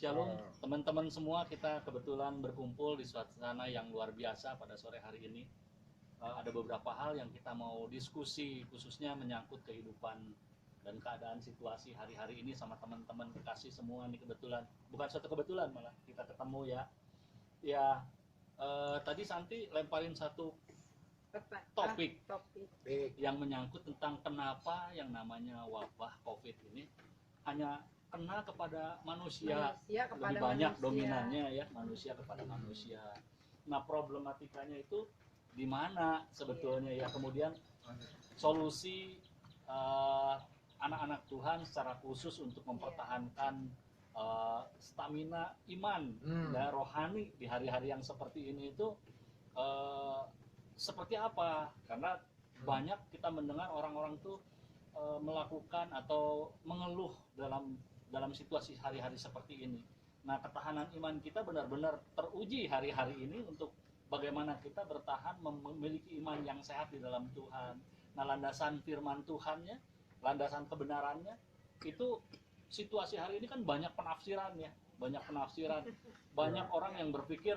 Shalom teman-teman semua, kita kebetulan berkumpul di suasana yang luar biasa pada sore hari ini. Ada beberapa hal yang kita mau diskusi, khususnya menyangkut kehidupan dan keadaan situasi hari-hari ini sama teman-teman kekasih semua nih. Kebetulan, bukan suatu kebetulan malah kita ketemu ya. Tadi Santi lemparin satu topik yang menyangkut tentang kenapa yang namanya wabah COVID ini hanya kena kepada manusia kepada lebih banyak manusia. Dominannya ya manusia kepada manusia. Nah, problematikanya itu di mana sebetulnya ya, kemudian solusi anak-anak Tuhan secara khusus untuk mempertahankan stamina iman dan rohani di hari-hari yang seperti ini itu seperti apa? Karena banyak kita mendengar orang-orang tuh melakukan atau mengeluh dalam situasi hari-hari seperti ini. Nah, ketahanan iman kita benar-benar teruji hari-hari ini untuk bagaimana kita bertahan memiliki iman yang sehat di dalam Tuhan. Nah, landasan firman Tuhannya, landasan kebenarannya, itu situasi hari ini kan banyak penafsiran ya, banyak penafsiran. Banyak orang yang berpikir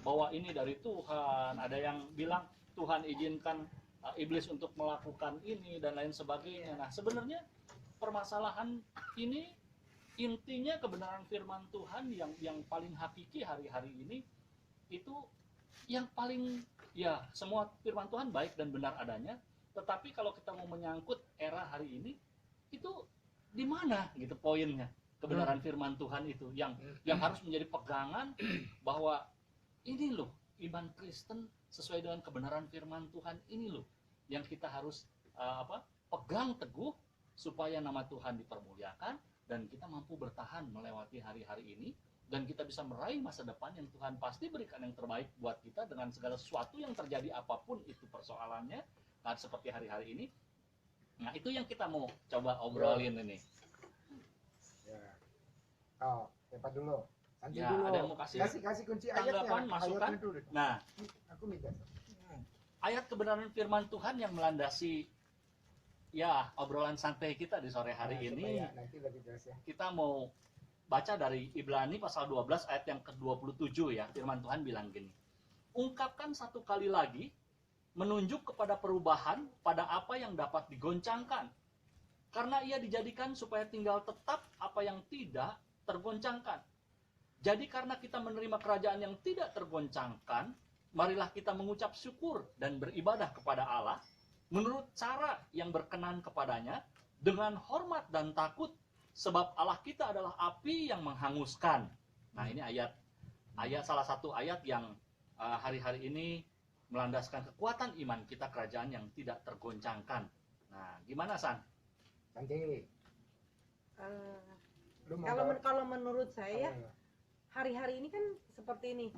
bahwa ini dari Tuhan, ada yang bilang Tuhan izinkan iblis untuk melakukan ini dan lain sebagainya. Nah, sebenarnya permasalahan ini intinya kebenaran firman Tuhan yang paling hakiki hari-hari ini itu yang paling ya, semua firman Tuhan baik dan benar adanya, tetapi kalau kita mau menyangkut era hari ini itu di mana gitu poinnya kebenaran firman Tuhan itu yang harus menjadi pegangan bahwa ini loh iman Kristen sesuai dengan kebenaran firman Tuhan, ini loh yang kita harus pegang teguh supaya nama Tuhan dipermuliakan dan kita mampu bertahan melewati hari-hari ini dan kita bisa meraih masa depan yang Tuhan pasti berikan yang terbaik buat kita dengan segala sesuatu yang terjadi apapun itu persoalannya. Nah, seperti hari-hari ini. Nah, itu yang kita mau coba obrolin ini. Ya. Oh, siapa dulu? Santi ya, dulu. Ada yang mau kasih kunci ayatnya. Masukan. Nah, aku minta. Ayat kebenaran firman Tuhan yang melandasi ya obrolan santai kita di sore hari ini. Nanti lebih jelas ya. Kita mau baca dari Ibrani pasal 12 ayat yang ke-27 ya. Firman Tuhan bilang gini. Ungkapkan satu kali lagi, menunjuk kepada perubahan pada apa yang dapat digoncangkan. Karena ia dijadikan supaya tinggal tetap apa yang tidak tergoncangkan. Jadi karena kita menerima kerajaan yang tidak tergoncangkan, marilah kita mengucap syukur dan beribadah kepada Allah menurut cara yang berkenan kepadanya dengan hormat dan takut, sebab Allah kita adalah api yang menghanguskan. Nah, ini ayat salah satu ayat yang hari-hari ini melandaskan kekuatan iman kita kerajaan yang tidak tergoncangkan. Nah, gimana San? Santi. Kalau menurut saya hari-hari ini kan seperti ini.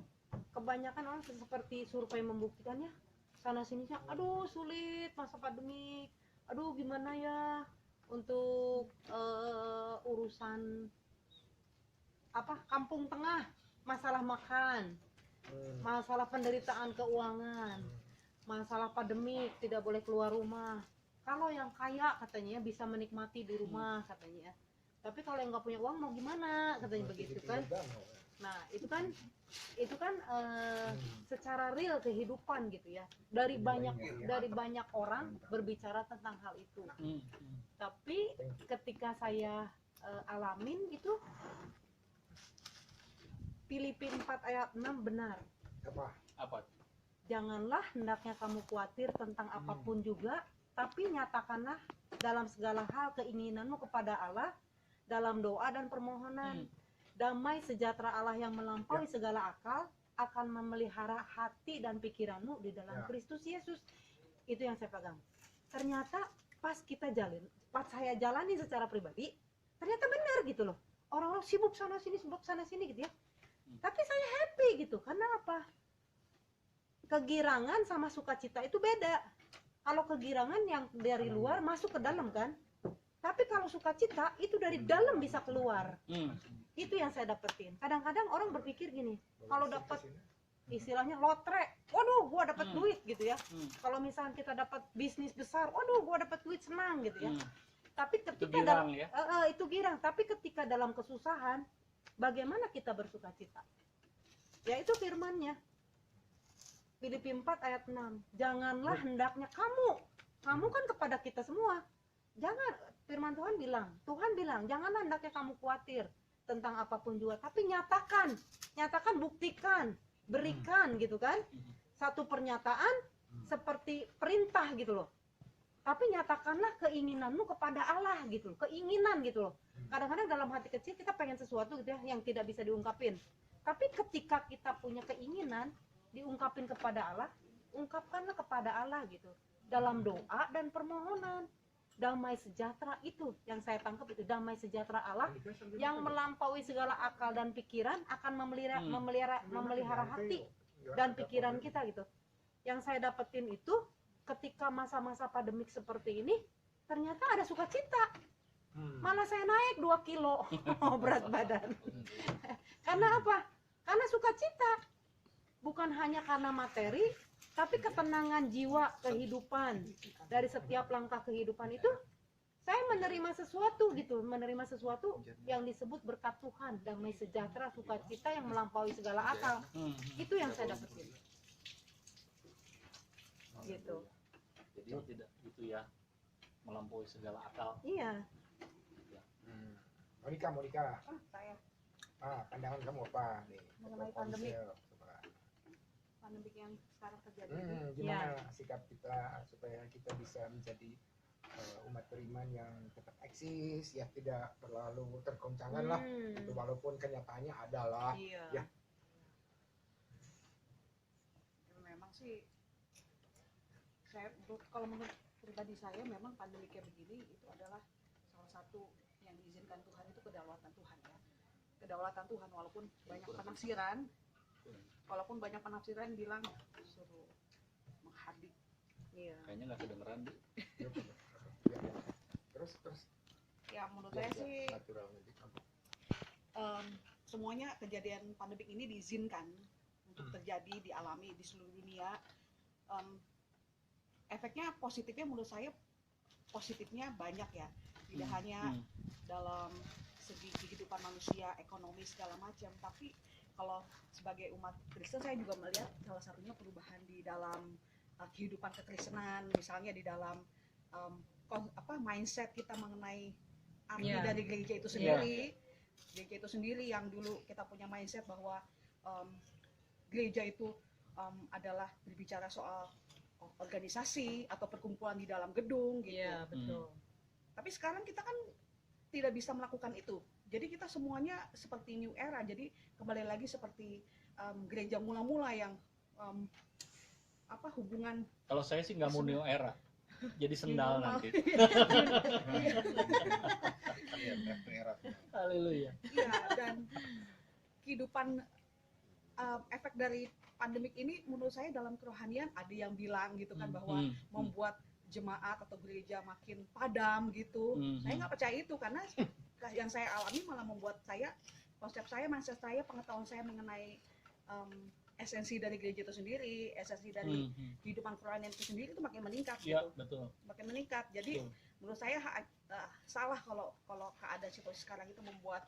Kebanyakan orang seperti survei membuktikannya sana sini, aduh sulit masa pandemik, aduh gimana ya untuk urusan kampung tengah, masalah makan, masalah penderitaan keuangan, masalah pandemik tidak boleh keluar rumah. Kalau yang kaya katanya bisa menikmati di rumah katanya, tapi kalau yang nggak punya uang mau gimana katanya begitu kan. Nah, itu kan secara real kehidupan gitu ya. Dari banyak orang berbicara tentang hal itu. Tapi ketika saya alamin itu Filipi 4 ayat 6 benar. Apa? Janganlah hendaknya kamu khawatir tentang apapun juga, tapi nyatakanlah dalam segala hal keinginanmu kepada Allah dalam doa dan permohonan. Damai sejahtera Allah yang melampaui segala akal akan memelihara hati dan pikiranmu di dalam Kristus Yesus. Itu yang saya pegang. Ternyata pas saya jalani secara pribadi, ternyata benar gitu loh. Orang-orang sibuk sana sini gitu ya. Tapi saya happy gitu. Karena apa? Kegirangan sama sukacita itu beda. Kalau kegirangan yang dari luar masuk ke dalam kan. Tapi kalau sukacita itu dari dalam bisa keluar. Itu yang saya dapetin. Kadang-kadang orang berpikir gini, kalau dapat istilahnya lotre, waduh gua dapat duit gitu ya. Kalau misalnya kita dapat bisnis besar, waduh gua dapat duit, senang gitu ya. Tapi ketika itu girang, tapi ketika dalam kesusahan bagaimana kita bersukacita? Yaitu firman-Nya. Filipi 4 ayat 6. Janganlah hendaknya kamu kan kepada kita semua. Jangan, firman Tuhan bilang, janganlah hendaknya kamu khawatir tentang apapun juga, tapi nyatakan, buktikan, berikan gitu kan. Satu pernyataan seperti perintah gitu loh. Tapi nyatakanlah keinginanmu kepada Allah gitu loh, keinginan gitu loh. Kadang-kadang dalam hati kecil kita pengen sesuatu gitu ya yang tidak bisa diungkapin. Tapi ketika kita punya keinginan diungkapin kepada Allah, ungkapkanlah kepada Allah gitu. Dalam doa dan permohonan. Damai sejahtera itu yang saya tangkap, itu damai sejahtera Allah yang melampaui segala akal dan pikiran akan memelihara hati dan pikiran kita gitu. Yang saya dapetin itu ketika masa-masa pandemik seperti ini, ternyata ada sukacita. Malah saya naik 2 kilo berat badan. Karena apa? Karena sukacita. Bukan hanya karena materi, tapi ketenangan jiwa, kehidupan. Dari setiap langkah kehidupan itu, saya menerima sesuatu gitu, menerima sesuatu yang disebut berkat Tuhan, damai sejahtera, sukacita yang melampaui segala akal. Itu yang saya dapetin. Gitu. Jadi tidak gitu ya, melampaui segala akal. Iya. Monika. Saya Pandangan kamu apa nih? Mengenai Tentang pandemi. ponsel, coba. pandemik yang sekarang terjadi ini. Gimana sikap kita supaya kita bisa menjadi umat beriman yang tetap eksis, ya tidak terlalu tergoncangkan lah. Itu walaupun kenyataannya adalah Iya. ya. Memang sih kalau menurut pribadi saya memang pandemi kayak begini itu adalah salah satu yang diizinkan Tuhan, itu kedaulatan Tuhan ya. Kedaulatan Tuhan, walaupun banyak penafsiran bilang suruh menghadik. Iya. Kayaknya nggak kedengeran deh. Terus Ya menurut saya sih semuanya kejadian pandemik ini diizinkan untuk terjadi, dialami di seluruh dunia. Efeknya positifnya menurut saya positifnya banyak ya, tidak hanya dalam segi kehidupan manusia, ekonomi segala macam, tapi kalau sebagai umat Kristen saya juga melihat salah satunya perubahan di dalam kehidupan kekristenan, misalnya di dalam mindset kita mengenai arti dari gereja itu sendiri. Gereja itu sendiri yang dulu kita punya mindset bahwa gereja itu adalah berbicara soal organisasi atau perkumpulan di dalam gedung gitu. Iya, betul. Tapi sekarang kita kan tidak bisa melakukan itu. Jadi kita semuanya seperti new era. Jadi kembali lagi seperti gereja mula-mula yang hubungan. Kalau saya sih nggak mau new era, jadi sendal nanti. Haleluya. Iya, dan kehidupan efek dari pandemik ini menurut saya dalam kerohanian ada yang bilang gitu kan bahwa membuat jemaat atau gereja makin padam gitu. Saya nggak percaya itu, karena yang saya alami malah membuat saya, konsep saya, mindset saya, pengetahuan saya mengenai esensi dari gereja itu sendiri, esensi dari kehidupan kerohanian itu sendiri itu makin meningkat gitu. Ya, betul. Makin meningkat. Jadi menurut saya salah kalau keadaan situasi sekarang itu membuat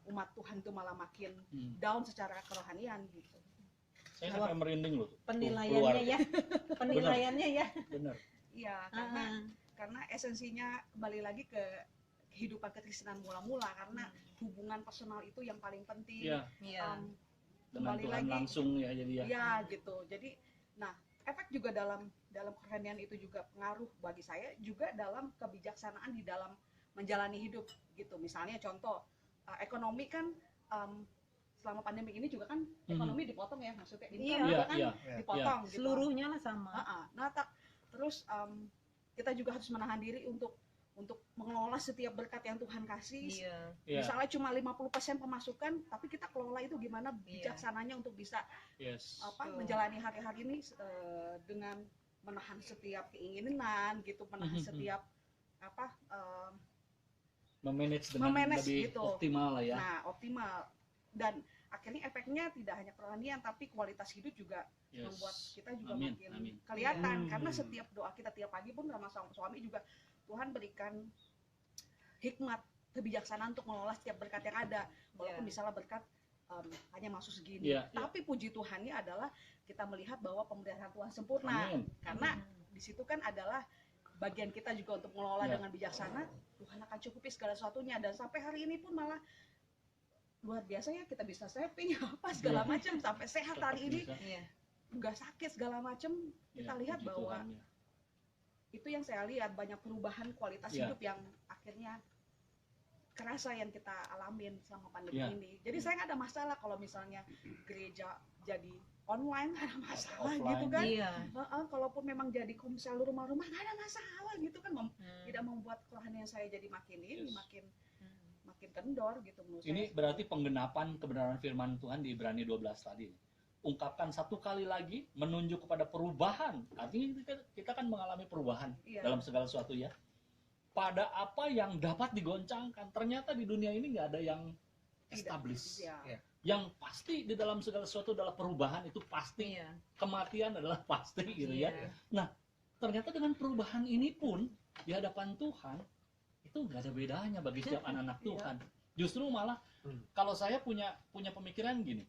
umat Tuhan itu malah makin down secara kerohanian gitu. Saya sampai merinding loh. Penilaiannya ya. Benar. Iya, karena esensinya kembali lagi ke kehidupan kekristenan mula-mula, karena hubungan personal itu yang paling penting. Iya. Dengan Kembali Tuhan lagi langsung ya jadi ya. Ya gitu. Jadi efek juga dalam kerohanian itu juga pengaruh bagi saya juga dalam kebijaksanaan di dalam menjalani hidup gitu. Misalnya contoh ekonomi kan selama pandemi ini juga kan ekonomi dipotong ya, maksudnya income juga kan dipotong gitu. Seluruhnya lah sama. Terus kita juga harus menahan diri untuk mengelola setiap berkat yang Tuhan kasih. Misalnya cuma 50% pemasukan, tapi kita kelola itu gimana bijaksananya untuk bisa menjalani hari-hari ini dengan menahan setiap keinginan gitu, menahan setiap memanage dengan lebih gitu. Optimal lah ya. Nah, optimal. Dan akhirnya efeknya tidak hanya kerohanian tapi kualitas hidup juga membuat kita juga makin kelihatan. Karena setiap doa kita tiap pagi pun sama suami juga Tuhan berikan hikmat kebijaksanaan untuk mengelola setiap berkat yang ada, walaupun Iya. misalnya berkat hanya masuk segini. Iya, iya. Tapi puji Tuhannya adalah kita melihat bahwa pemeliharaan Tuhan sempurna. Amin. Karena di situ kan adalah bagian kita juga untuk mengelola Iya. dengan bijaksana. Tuhan akan cukupi segala sesuatunya, dan sampai hari ini pun malah luar biasa ya, kita bisa saving apa segala Iya. macam sampai sehat hari ini, Bisa. Iya. nggak sakit segala macam. Kita Ya, lihat puji bahwa Tuhan, ya. itu yang saya lihat, banyak perubahan kualitas Iya. hidup yang akhirnya kerasa yang kita alamin selama pandemi Iya. ini. Jadi saya nggak ada masalah kalau misalnya gereja jadi online, nggak ada masalah Offline. gitu kan. Iya. Kalaupun memang jadi kumsel rumah-rumah, nggak ada masalah gitu kan. Hmm. Tidak membuat kerohanian saya jadi makin ini, Yes. makin kendor gitu menurut Ini saya. berarti penggenapan kebenaran firman Tuhan di Ibrani 12 tadi. Ungkapkan satu kali lagi, menunjuk kepada perubahan. Artinya kita kan mengalami perubahan Iya. dalam segala sesuatu ya. Pada apa yang dapat digoncangkan. Ternyata di dunia ini nggak ada yang Tidak. established. Iya. Iya. Yang pasti di dalam segala sesuatu adalah perubahan, itu pasti. Iya. Kematian adalah pasti gitu ya. Iya. Ternyata dengan perubahan ini pun di hadapan Tuhan itu nggak ada bedanya bagi setiap anak-anak Iya. Tuhan. Justru malah kalau saya punya pemikiran gini,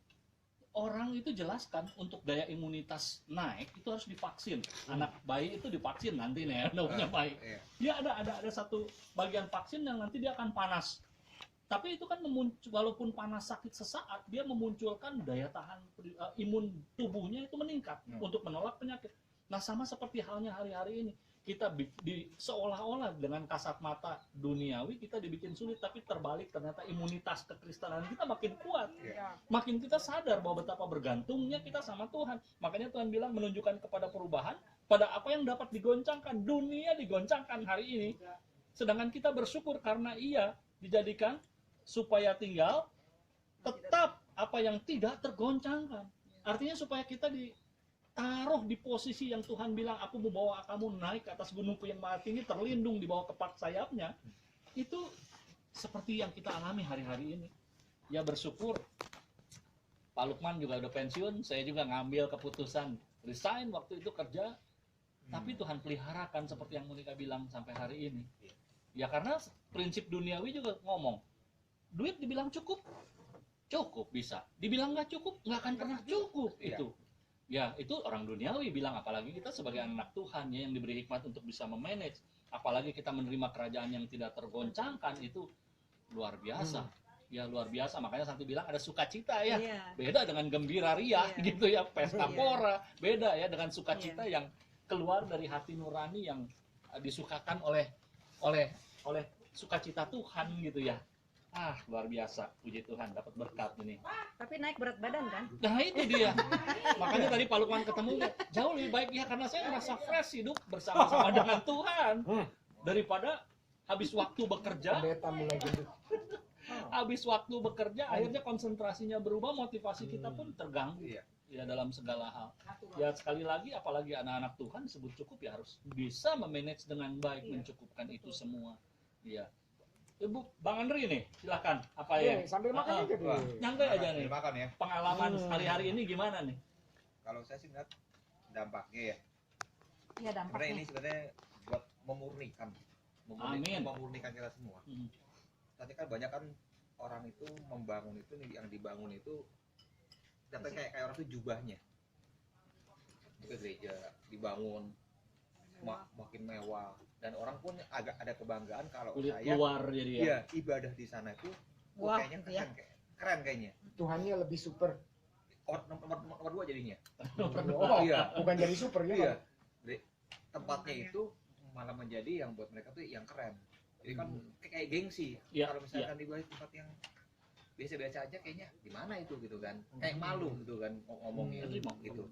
orang itu jelaskan untuk daya imunitas naik itu harus divaksin. Anak bayi itu divaksin nanti nih, udah punya bayi. Iya. Dia ada satu bagian vaksin yang nanti dia akan panas. Tapi itu kan walaupun panas sakit sesaat, dia memunculkan daya tahan imun tubuhnya itu meningkat untuk menolak penyakit. Nah, sama seperti halnya hari-hari ini. Kita seolah-olah dengan kasat mata duniawi kita dibikin sulit, tapi terbalik ternyata imunitas kekristenan kita makin kuat. Iya. Makin kita sadar bahwa betapa bergantungnya kita sama Tuhan. Makanya Tuhan bilang menunjukkan kepada perubahan, pada apa yang dapat digoncangkan. Dunia digoncangkan hari ini. Sedangkan kita bersyukur karena Ia dijadikan supaya tinggal tetap apa yang tidak tergoncangkan. Artinya supaya kita ditaruh di posisi yang Tuhan bilang, aku mau bawa kamu naik ke atas gunungku yang maha tinggi, terlindung di bawah kepak sayapnya. Itu seperti yang kita alami hari-hari ini. Ya bersyukur Pak Lukman juga udah pensiun, saya juga ngambil keputusan resign waktu itu kerja, tapi Tuhan peliharakan seperti yang Monica bilang sampai hari ini. Ya karena prinsip duniawi juga ngomong, duit dibilang cukup, cukup bisa. Dibilang nggak cukup, nggak akan pernah cukup itu. Ya itu orang duniawi bilang, apalagi kita sebagai anak Tuhan ya, yang diberi hikmat untuk bisa memanage. Apalagi kita menerima kerajaan yang tidak tergoncangkan, itu luar biasa. Ya luar biasa, makanya Santi bilang ada sukacita ya. Iya. Beda dengan gembira ria Iya. gitu ya, pesta Iya. pora. Beda ya dengan sukacita yang keluar dari hati nurani yang disukakan oleh sukacita Tuhan gitu ya. Ah, luar biasa. Puji Tuhan dapat berkat ini. Tapi naik berat badan kan? Nah, itu dia. Makanya tadi Pak Lukman ketemu, jauh lebih baik ya karena saya merasa fresh hidup bersama-sama dengan Tuhan daripada habis waktu bekerja, Pendeta mulai gendut. habis waktu bekerja akhirnya konsentrasinya berubah, motivasi kita pun terganggu. Iya. Ya dalam segala hal. Ya sekali lagi apalagi anak-anak Tuhan disebut cukup ya harus bisa memanage dengan baik, mencukupkan itu semua. Iya. Ibu Bang Andri nih, silakan. Apa ya? Sambil makan aja dulu. Nyantai aja nih. Makan ya. Pengalaman hari-hari ini gimana nih? Kalau saya sih ngeliat dampaknya ya. Iya Sebenarnya dampaknya. ini sebenarnya buat memurnikan Amin. memurnikan kita semua. Tapi kan banyak kan orang itu membangun itu nih, yang dibangun itu datang kayak orang itu jubahnya. Juga gereja dibangun makin mewah, dan orang pun agak ada kebanggaan kalau Kulit saya luar jadi ya. iya ibadah di sana itu Wah, kayaknya gitu ya. keren kayaknya. Tuhannya lebih super. Nomor dua jadinya. Oh, Iya. bukan jadi super ya. Iya. Jadi, tempatnya itu malah menjadi yang buat mereka tuh yang keren. Jadi kan kayak gengsi. Iya, Kalau misalkan di balik tempat yang biasa-biasa aja, kayaknya di mana itu gitu kan. Kayak malu gitu kan ngomongnya Terima. gitu.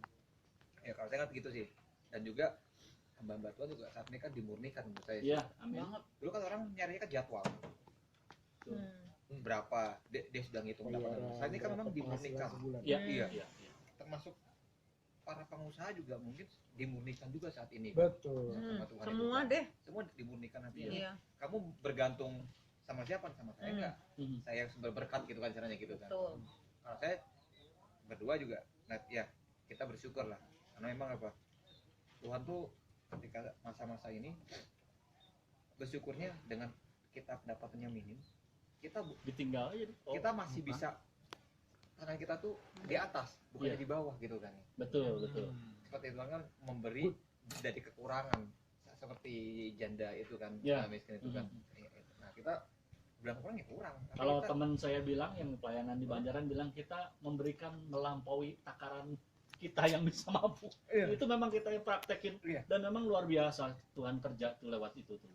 Ya kalau saya kan gitu sih. Dan juga hamba Tuhan juga saat ini kan dimurnikan menurut saya. Iya, amin. Dulu kan orang nyarinya kan jadwal. Berapa dia sudah ngitung berapa. Saat ini kan memang dimurnikan. Iya, Iya. iya. Termasuk para pengusaha juga mungkin dimurnikan juga saat ini. Betul. Sama Tuhan Semua itu. deh. Semua dimurnikan nanti. Iya. Kamu bergantung sama siapa? Sama saya enggak? Mhm. Saya yang sumber berkat gitu kan caranya gitu kan. Betul. Kalau saya berdua juga, nah, ya kita bersyukur lah. Karena memang apa? Tuhan tuh ketika masa-masa ini bersyukurnya dengan kita pendapatannya minim, kita ditinggal aja. kita masih bisa, karena kita tuh di atas bukannya Iya. di bawah gitu kan. Betul, betul. Seperti itu kan memberi dari kekurangan, seperti janda itu kan, Iya. miskin itu kan. Nah kita bilang kurang ya kurang. Tapi Kalau kita- teman saya bilang yang pelayanan di Banjaran bilang kita memberikan melampaui takaran kita yang bisa mampu. Iya. Itu memang kita yang praktekin Iya. dan memang luar biasa Tuhan kerja tuh lewat itu tuh.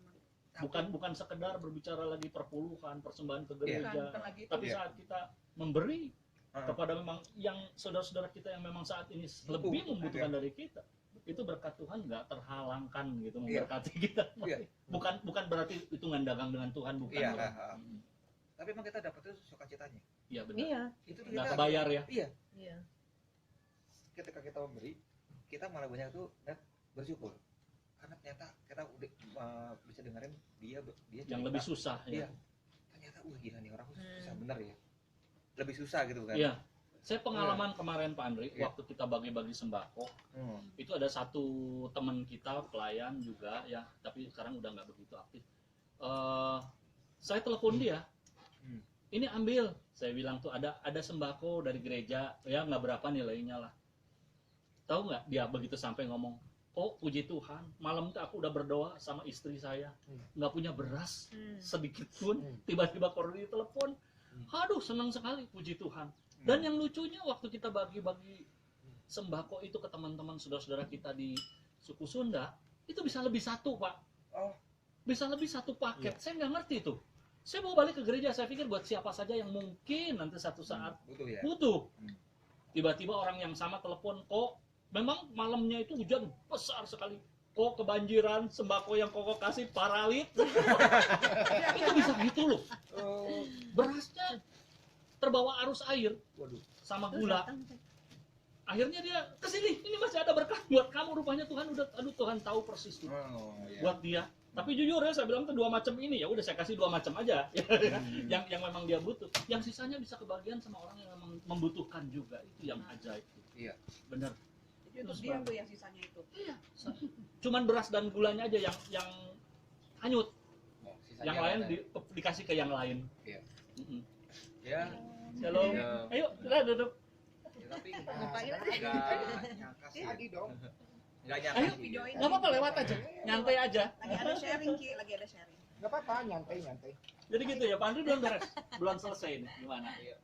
Bukan sekedar berbicara lagi perpuluhan, persembahan ke gereja, Bukan lagi itu. tapi Iya. saat kita memberi Ah. kepada memang yang saudara-saudara kita yang memang saat ini lebih membutuhkan dari kita, itu berkat Tuhan nggak terhalangkan gitu Iya. memberkati kita. Iya. Bukan berarti hitungan dagang dengan Tuhan, bukan. Iya, Bro. tapi emang kita dapat itu sukacitanya. Iya benar. Iya, Itu Nggak kita kebayar ya. Iya, iya. ketika kita memberi, kita malah banyak tuh bersyukur. Karena ternyata kita udah bisa dengerin dia Yang cerita. lebih susah Iya. ya. Ternyata gila nih orang susah bener ya. Lebih susah gitu kan. Iya. Saya pengalaman kemarin Pak Andri, Iya. waktu kita bagi-bagi sembako, Hmm. itu ada satu teman kita pelayan juga ya, tapi sekarang udah nggak begitu aktif. Saya telepon dia, Hmm. ini ambil. Saya bilang tuh ada sembako dari gereja, ya nggak berapa nilainya lah. Tahu nggak dia begitu sampai ngomong, oh puji Tuhan, malam itu aku udah berdoa sama istri saya, nggak punya beras sedikit pun, tiba-tiba Kordi telepon, aduh senang sekali, puji Tuhan. Dan yang lucunya waktu kita bagi-bagi sembako itu ke teman-teman saudara-saudara kita di suku Sunda, itu bisa lebih satu Pak. Oh. Bisa lebih satu paket. Saya nggak ngerti itu. Saya mau balik ke gereja, saya pikir buat siapa saja yang mungkin nanti satu saat butuh ya. butuh. Hmm. Tiba-tiba orang yang sama telepon, kok memang malamnya itu hujan besar sekali. Kok kebanjiran sembako yang kok kasih paralit. Itu bisa gitu loh. Oh, Berasnya terbawa arus air waduh. sama gula. Akhirnya dia kesini, ini masih ada berkah buat kamu. Rupanya Tuhan udah, aduh Tuhan tahu persis tuh Oh, iya. buat dia. Tapi jujur ya, saya bilang tuh 2 macam ini, ya udah saya kasih 2 macam aja. yang memang dia butuh. Yang sisanya bisa kebagian sama orang yang memang membutuhkan juga. Itu yang ajaib. Iya. Bener. Jadi untuk dia tuh yang sisanya itu. Cuman beras dan gulanya aja yang hanyut. Oh, sisanya Yang lain ada. dikasih ke yang lain. Iya. Mm-mm. Ya. Shalom. Iya. Ayo, sudah duduk. Ya, tapi Ngapain? nggak nyangka sih. Tadi dong. Nggak nyangka Ayo, sih. videoin. Nggak apa-apa, lewat aja. Nyantai aja. Lagi ada sharing Ki, lagi ada sharing. Nggak apa-apa, nyantai. Jadi gitu ya, Pak Andri belum beres. Belum selesai nih. Gimana? Iya.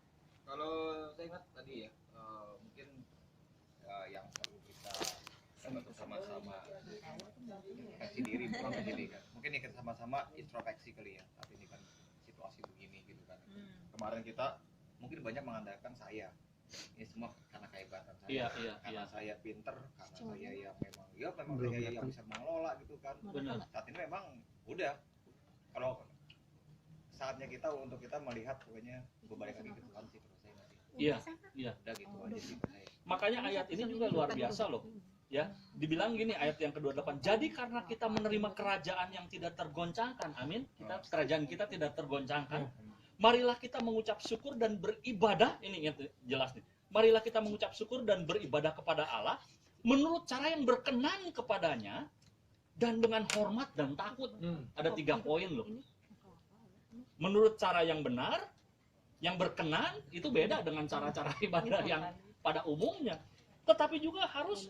Kalau saya ingat tadi ya, mungkin yang perlu kita sama-sama introspeksi diri, bukan diri kan. Mungkin ya kita sama-sama introspeksi kali ya. Tapi ini kan situasi begini gitu kan. Kemarin kita mungkin banyak mengandalkan saya. Ini semua karena kehebatan saya. Iya, iya, Karena iya. saya pinter, karena saya yang memang saya yang bisa mengelola gitu kan. Benar. Saat ini memang udah, kalau saatnya kita untuk kita melihat pokoknya gue balik lagi ke Tuhan sih menurut saya masih Iya, iya. udah gitu aja sih menurut saya. Makanya ayat ini juga luar biasa loh. Ya, dibilang gini ayat yang ke-28. Jadi karena kita menerima kerajaan yang tidak tergoncangkan, amin. Kerajaan kita tidak tergoncangkan. Marilah kita mengucap syukur dan beribadah. Ini ingat jelas nih. Marilah kita mengucap syukur dan beribadah kepada Allah menurut cara yang berkenan kepadanya dan dengan hormat dan takut. Ada 3 poin loh. Menurut cara yang benar, yang berkenan itu beda dengan cara-cara ibadah yang pada umumnya. Tetapi juga harus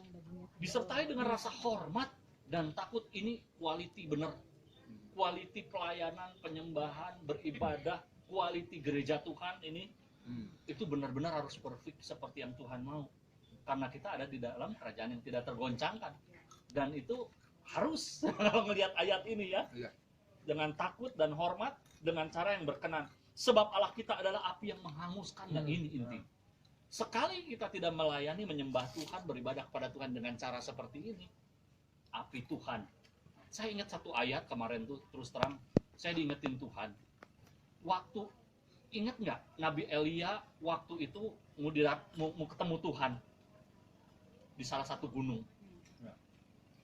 disertai dengan rasa hormat dan takut. Ini quality benar. Quality pelayanan, penyembahan, beribadah, quality gereja Tuhan ini itu benar-benar harus perfect seperti yang Tuhan mau. Karena kita ada di dalam kerajaan yang tidak tergoncangkan. Dan itu harus kalau ngelihat ayat ini ya. Iya. Dengan takut dan hormat, dengan cara yang berkenan. Sebab Allah kita adalah api yang menghanguskan dan ini inti. Sekali kita tidak melayani, menyembah Tuhan, beribadah kepada Tuhan dengan cara seperti ini, api Tuhan. Saya ingat satu ayat kemarin tuh, terus terang, saya diingetin Tuhan. Waktu, ingat nggak Nabi Elia waktu itu mau ketemu Tuhan di salah satu gunung.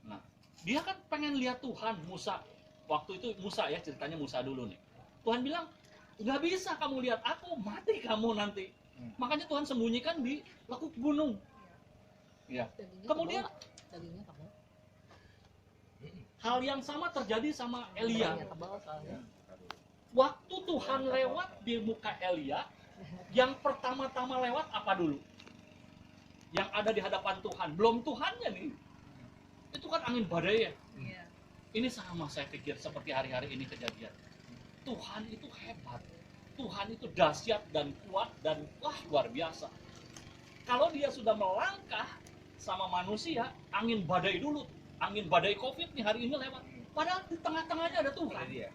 Nah, dia kan pengen lihat Tuhan, Musa. Waktu itu Musa ya, ceritanya Musa dulu nih. Tuhan bilang, nggak bisa kamu lihat aku, mati kamu nanti. Makanya Tuhan sembunyikan di lekuk gunung. Ya. Kemudian hal yang sama terjadi sama Elia. Waktu Tuhan lewat di muka Elia, yang pertama-tama lewat apa dulu? Yang ada di hadapan Tuhan, belum Tuhannya nih. Itu kan angin badai ya. Iya. Ini sama saya pikir seperti hari-hari ini kejadian. Tuhan itu hebat. Tuhan itu dahsyat dan kuat dan wah luar biasa. Kalau dia sudah melangkah sama manusia, angin badai dulu. Angin badai COVID nih hari ini lewat. Padahal di tengah-tengahnya ada Tuhan. Dia.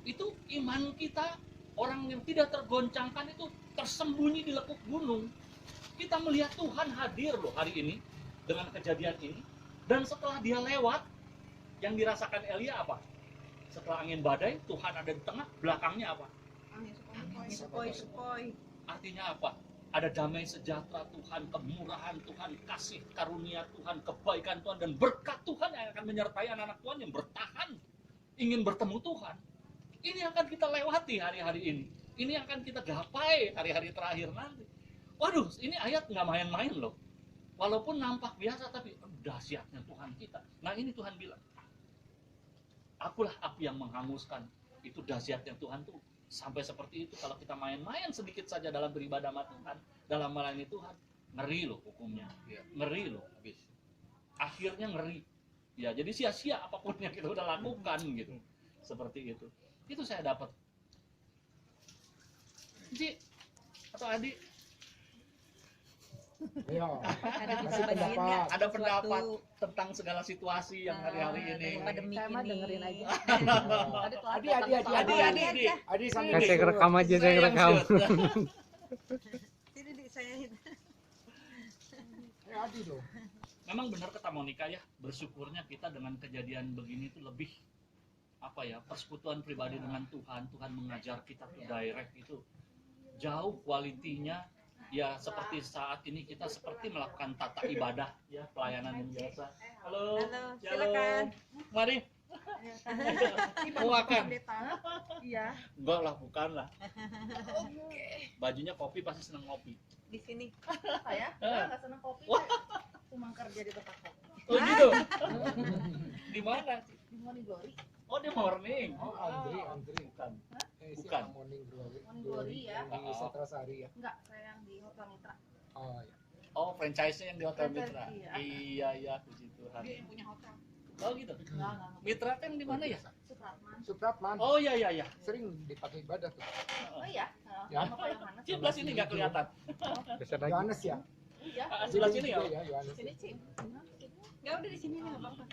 Itu iman kita, orang yang tidak tergoncangkan itu tersembunyi di lekuk gunung. Kita melihat Tuhan hadir loh hari ini dengan kejadian ini. Dan setelah dia lewat, yang dirasakan Elia apa? Setelah angin badai, Tuhan ada di tengah, belakangnya apa? Angin Sepoi-sepoi. Artinya apa? Ada damai sejahtera Tuhan, kemurahan Tuhan, kasih karunia Tuhan, kebaikan Tuhan, dan berkat Tuhan yang akan menyertai anak-anak Tuhan yang bertahan, ingin bertemu Tuhan. Ini yang akan kita lewati hari-hari ini. Ini yang akan kita gapai hari-hari terakhir nanti. Waduh, ini ayat nggak main-main loh. Walaupun nampak biasa, tapi dahsyatnya Tuhan kita. Nah ini Tuhan bilang, akulah api yang menghanguskan. Itu dahsyatnya Tuhan tuh. Sampai seperti itu, kalau kita main-main sedikit saja dalam beribadah sama Tuhan, dalam melayani Tuhan, ngeri loh hukumnya. Ngeri loh. Habis. Akhirnya ngeri. Ya, jadi sia-sia apapun yang kita udah lakukan gitu. Seperti itu. Itu saya dapat. Ci, atau Adi, Iya. Ada bisa Masih bagiin pendapat. nggak ada sesuatu, pendapat tentang segala situasi yang hari-hari ini? dari pandemi Saya mah ini? dengerin aja. Adi, Adi sambil Adi. Saya ngerekam aja, saya ngerekam. Ini di saya Adi dong. Memang benar kata Monica ya, bersyukurnya kita dengan kejadian begini itu lebih apa ya, persekutuan pribadi dengan Tuhan. Tuhan mengajar kita tuh direct itu jauh kualitinya. Ya seperti saat ini kita seperti melakukan tata ibadah ya, pelayanan yang biasa. Halo, Halo, shalom. silakan. Mari. Mau makan? Iya. Enggak lah, bukan lah. Bajunya kopi, pasti seneng ngopi. Di sini. Saya Ah. nggak seneng kopi. Wah. Cuma kerja di tempat kopi. Oh gitu. Di mana? Di Monigori. Oh di morning. Oh, Andri. Bukan. Si Bukan. Morning Glory. Morning Glory ya. Di Setrasari ya. Enggak, saya yang di Hotel Mitra. Oh ya. Oh franchise-nya yang di Hotel Franchise, Mitra. iya. Iya, puji Tuhan. Dia yang punya hotel. Oh gitu. Enggak. Mitra kan di mana ya? Supratman. Supratman. Oh iya. Sering dipakai ibadah tuh. Oh iya. Ya. Sama Pak Yohanes. Ci, sebelah sini nggak kelihatan. Bisa lagi. Yohanes ya. Iya. Sebelah sini ya. juga ya Yohanes. Sini, Cim. Nggak, udah di sini nih, nggak apa-apa.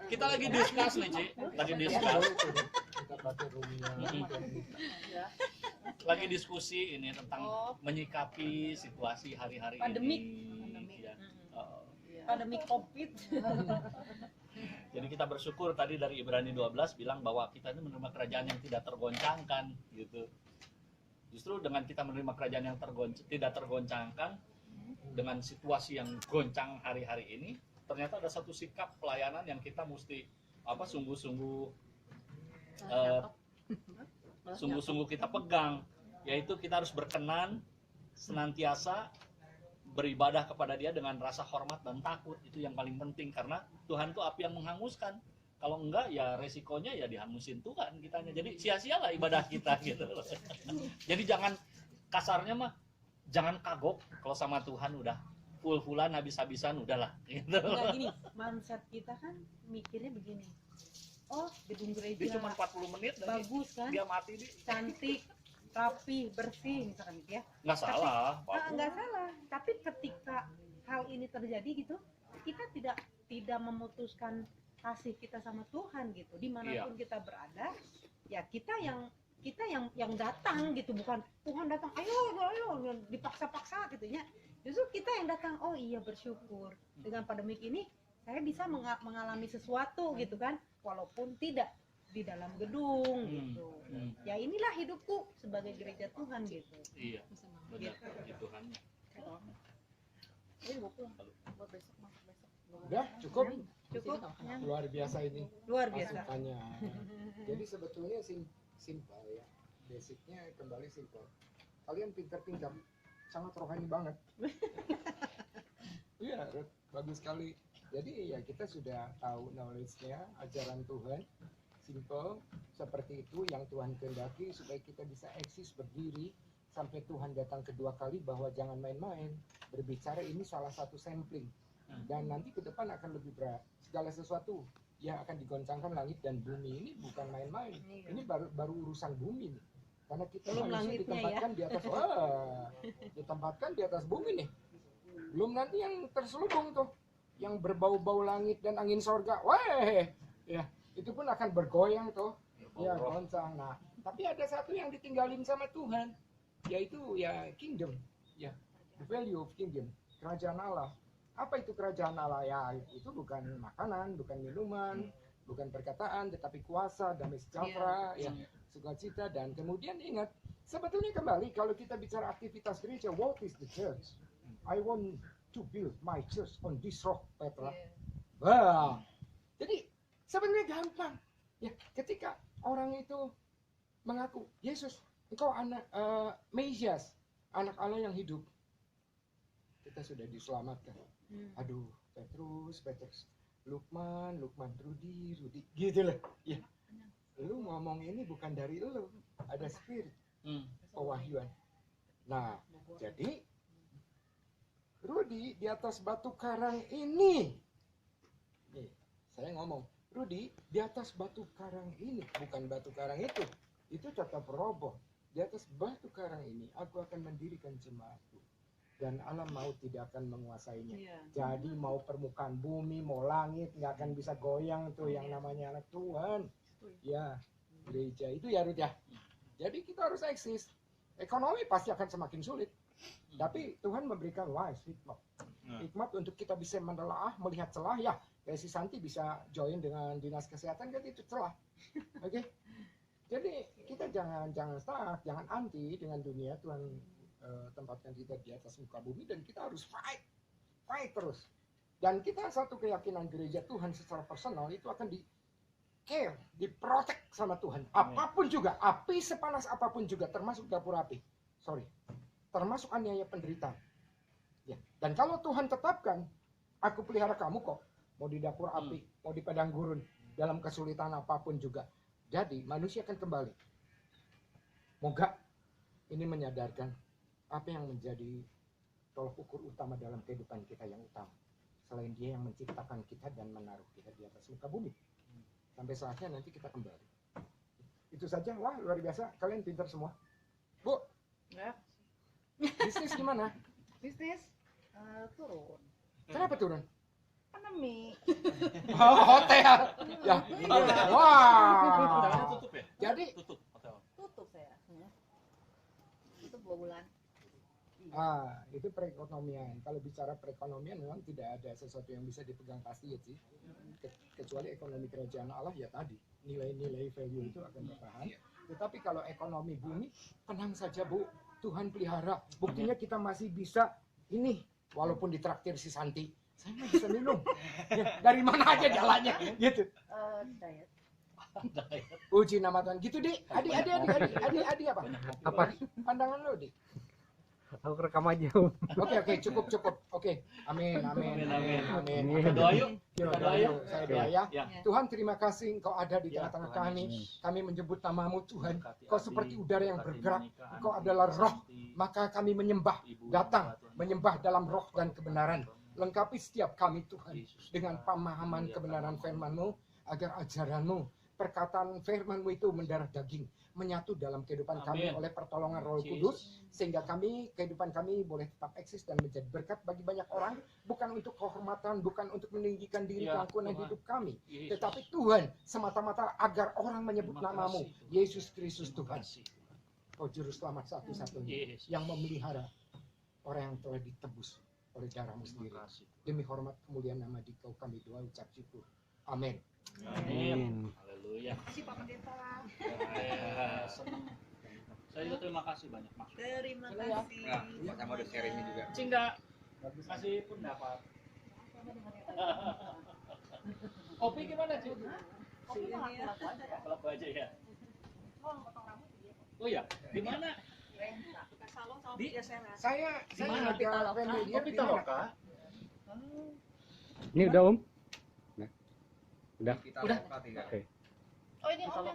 Kita lagi discuss nih, Ci. Lagi Ya, discuss. boleh tuh, deh. Kita pakai roomnya. Ya. Lagi diskusi ini tentang Oh. menyikapi situasi hari-hari Pandemik. ini. Ya. Oh. Iya. Pandemi COVID. Jadi kita bersyukur tadi dari Ibrani 12 bilang bahwa kita ini menerima kerajaan yang tidak tergoncangkan gitu. Justru dengan kita menerima kerajaan yang tidak tergoncangkan dengan situasi yang goncang hari-hari ini, ternyata ada satu sikap pelayanan yang kita mesti sungguh-sungguh sungguh-sungguh kita pegang, yaitu kita harus berkenan senantiasa beribadah kepada Dia dengan rasa hormat dan takut. Itu yang paling penting, karena Tuhan itu api yang menghanguskan. Kalau enggak ya resikonya ya dihangusin Tuhan kitanya. Jadi sia-sialah ibadah kita gitu loh. Jadi jangan kasarnya mah jangan kagok kalau sama Tuhan udah full-fullan habis-habisan udahlah gitu. Nggak gini, mindset kita kan mikirnya begini. Oh, gedung Dia gereja cuma 40 menit dan bagus kan, dia mati di cantik, rapi, bersih misalkan gitu ya. nggak salah. Nah, nggak salah. Tapi ketika hal ini terjadi gitu, kita tidak memutuskan kasih kita sama Tuhan gitu. Dimanapun kita berada, ya kita yang datang gitu, bukan Tuhan datang, ayo dipaksa-paksa gitu ya. Justru kita yang datang, oh iya bersyukur dengan pandemik ini saya bisa mengalami sesuatu gitu kan, walaupun tidak di dalam gedung gitu. Ya inilah hidupku sebagai gereja Tuhan gitu. Iya, benar, puji Tuhannya. Ini gue pulang. Buat besok, masuk besok. Udah cukup. Cukup ya. Luar biasa ini Luar biasa. masukannya. Jadi sebetulnya simpel ya. Basicnya kembali simpel. Kalian pintar-pintar, sangat rohani banget. Iya, bagus sekali. Jadi ya kita sudah tahu knowledge-nya, ajaran Tuhan. simple seperti itu yang Tuhan kehendaki, supaya kita bisa eksis berdiri sampai Tuhan datang kedua kali, bahwa jangan main-main berbicara. Ini salah satu sampling, dan nanti ke depan akan lebih berat. Segala sesuatu yang akan digoncangkan langit dan bumi ini bukan main-main. Ini baru urusan bumi nih, karena kita Belum manusia langitnya ditempatkan di atas ditempatkan di atas bumi nih. Belum nanti yang terselubung tuh, yang berbau-bau langit dan angin sorga, weh, ya itu pun akan bergoyang tuh, ya goncang. Nah, tapi ada satu yang ditinggalin sama Tuhan, yaitu ya kingdom, ya the value of kingdom, kerajaan Allah. Apa itu kerajaan Allah? Ya itu bukan makanan, bukan minuman, bukan perkataan, tetapi kuasa, damai sejahtera, ya sukacita. Dan kemudian ingat, sebetulnya kembali kalau kita bicara aktivitas gereja, what is the church? I want to build my church on this rock, Petra. Wah, jadi sebenarnya gampang. Ya, ketika orang itu mengaku, Yesus, engkau anak Mesias, anak Allah yang hidup, kita sudah diselamatkan. Aduh, Petrus, Lukman, Rudi, gitu lah. Ya, lu ngomong ini bukan dari lu, ada spirit pewahyuan. Nah, jadi Rudi di atas batu karang ini, nih, saya ngomong, Rudi di atas batu karang ini, bukan batu karang itu tetap roboh. Di atas batu karang ini, aku akan mendirikan jemaatku, dan Allah mau tidak akan menguasainya. Jadi mau permukaan bumi, mau langit, nggak akan bisa goyang tuh yang namanya anak Tuhan. Ya, gereja itu ya Rudi ya. Jadi kita harus eksis. Ekonomi pasti akan semakin sulit. Tapi Tuhan memberikan hikmat untuk kita bisa menelaah, melihat celah. Ya, kayak si Santi bisa join dengan dinas kesehatan, kan itu celah. Oke. Jadi kita jangan stuck, jangan anti dengan dunia. Tuhan tempatkan kita di atas muka bumi, dan kita harus fight terus. Dan kita satu keyakinan gereja Tuhan secara personal itu akan care, diprotek sama Tuhan. Apapun juga, api sepanas apapun juga, termasuk dapur api. Termasuk aniaya penderitaan. Ya. Dan kalau Tuhan tetapkan, aku pelihara kamu kok, mau di dapur api, mau di padang gurun, dalam kesulitan apapun juga. Jadi manusia akan kembali. Moga ini menyadarkan apa yang menjadi tolak ukur utama dalam kehidupan kita yang utama. Selain Dia yang menciptakan kita dan menaruh kita di atas muka bumi. Sampai saatnya nanti kita kembali. Itu saja. Wah, luar biasa. Kalian pintar semua. Bu, Ya, bisnis gimana? bisnis turun. Kenapa turun? Pandemi. Oh, hotel. Ya. Wah. Hotelnya tutup ya? Jadi Tutup hotel. Tutup saya. Tutup 2 bulan. Itu perekonomian. Kalau bicara perekonomian memang tidak ada sesuatu yang bisa dipegang pasti ya sih. Kecuali ekonomi kerajaan Allah ya tadi. Nilai-nilai value itu akan bertahan. Tetapi kalau ekonomi bumi, tenang saja Bu. Tuhan pelihara. Buktinya kita masih bisa ini. Walaupun ditraktir si Santi. Saya mah bisa minum. Ya, dari mana aja jalannya. Gitu. Diet. Puji nama Tuhan. Gitu Dik. Adi apa? Apa? Pandangan lo Dik. Aku rekam aja. Oke, cukup. Oke. Amin. Kita doa yuk. Kita doa yuk. Saya doa ya. Ya. Tuhan, terima kasih Engkau ada di Ya, tengah-tengah Tuhan kami. Yesus. Kami menyebut namamu Tuhan. Berkati Kau Adi, seperti udara yang berkati bergerak. Monica, Engkau Andi, adalah roh. Santi, Maka kami menyembah, Ibu, datang, Tuhan, menyembah Tuhan, dalam roh Tuhan, dan kebenaran. Lengkapi setiap kami Tuhan Yesus, dengan Tuhan, pemahaman muliakan kebenaran nama-Mu. firman-Mu, agar ajaran-Mu, perkataan firman-Mu itu mendarah daging, menyatu dalam kehidupan kami Amin. oleh pertolongan Roh Yesus. Kudus, sehingga kehidupan kami boleh tetap eksis dan menjadi berkat bagi banyak orang, bukan untuk kehormatan, bukan untuk meninggikan diri Ya, keangkuhan Tuhan. hidup kami, Yesus. tetapi Tuhan semata-mata agar orang menyebut Terima namamu, kasih, Tuhan. Yesus Kristus Terima Tuhan. kasih. Kau juru selamat satu-satunya Yesus. yang memelihara orang yang telah ditebus oleh darahmu Terima sendiri. kasih. Demi hormat kemuliaan nama Dikau kami doa ucap syukur. Amin. Amin. Haleluya. Kasih Pak Pendeta. Ya, senang. Saya juga terima kasih banyak Mas. Terima Ya. kasih. Nah, sama ada sharingnya juga. Cingga kasih pendapat. Kopi gimana Ci? Kopi mah laku aja ya. Laku aja ya. Tolong potong rambut dia. Oh ya, di mana? Buka salon sama Di- biasanya. Saya Gimana? ada family Kopi di mana? Taloka. Ini udah Om? Udah. Kita Udah. lokal tidak. Oke. Oh ini Kalau